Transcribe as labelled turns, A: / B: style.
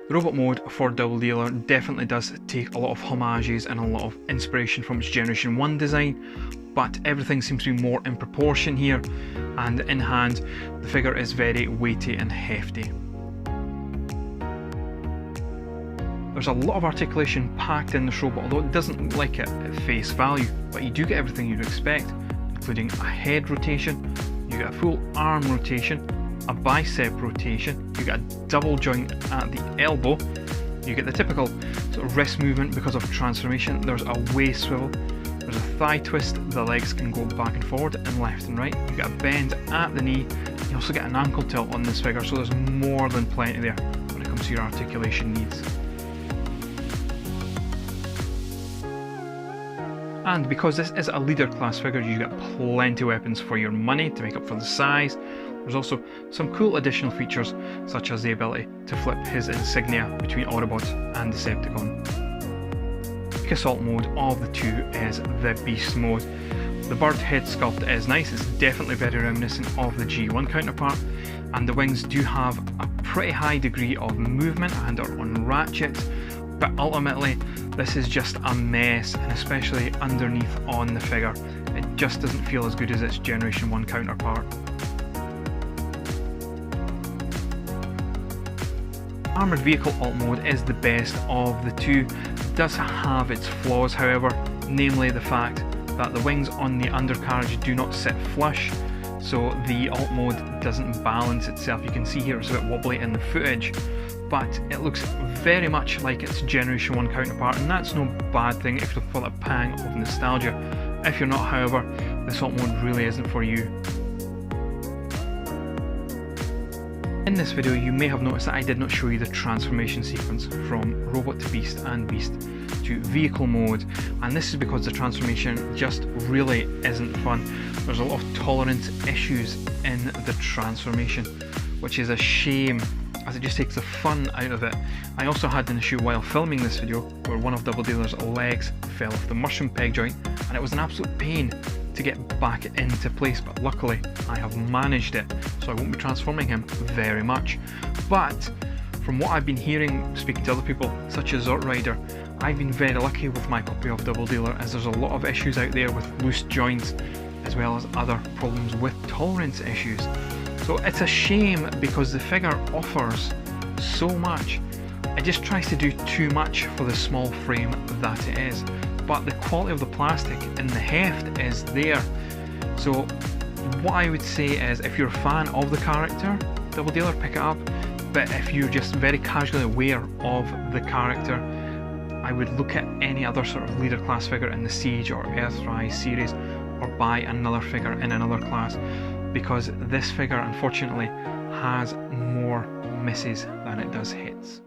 A: The robot mode for DoubleDealer definitely does take a lot of homages and a lot of inspiration from its Generation 1 design, but everything seems to be more in proportion here, and in hand the figure is very weighty and hefty. There's a lot of articulation packed in this robot, although it doesn't look like it at face value, but you do get everything you'd expect, including a head rotation, you get a full arm rotation, a bicep rotation, you get a double joint at the elbow, you get the typical sort of wrist movement because of transformation, there's a waist swivel, there's a thigh twist, the legs can go back and forward and left and right, you get a bend at the knee, you also get an ankle tilt on this figure, so there's more than plenty there when it comes to your articulation needs. And because this is a leader class figure, you get plenty of weapons for your money to make up for the size. There's also some cool additional features, such as the ability to flip his insignia between Autobots and Decepticon. The weak assault mode of the two is the Beast mode. The bird head sculpt is nice, it's definitely very reminiscent of the G1 counterpart, and the wings do have a pretty high degree of movement and are on ratchets, but ultimately this is just a mess, and especially underneath on the figure, it just doesn't feel as good as its Generation 1 counterpart. Armoured Vehicle Alt Mode is the best of the two. It does have its flaws however, namely the fact that the wings on the undercarriage do not sit flush, so the alt mode doesn't balance itself. You can see here it's a bit wobbly in the footage, but it looks very much like its Generation 1 counterpart, and that's no bad thing if you feel a pang of nostalgia. If you're not, however, this alt mode really isn't for you. In this video you may have noticed that I did not show you the transformation sequence from robot to beast and beast to vehicle mode, and this is because the transformation just really isn't fun. There's a lot of tolerance issues in the transformation, which is a shame as it just takes the fun out of it. I also had an issue while filming this video where one of DoubleDealer's legs fell off the mushroom peg joint, and it was an absolute pain to get back into place, but luckily I have managed it, so I won't be transforming him very much. But from what I've been hearing, speaking to other people such as Rider, I've been very lucky with my copy of DoubleDealer, as there's a lot of issues out there with loose joints as well as other problems with tolerance issues. So it's a shame because the figure offers so much. It just tries to do too much for the small frame that it is, but the quality of the plastic and the heft is there. So what I would say is, if you're a fan of the character, DoubleDealer, pick it up, but if you're just very casually aware of the character, I would look at any other sort of leader class figure in the Siege or Earthrise series, or buy another figure in another class, because this figure unfortunately has more misses than it does hits.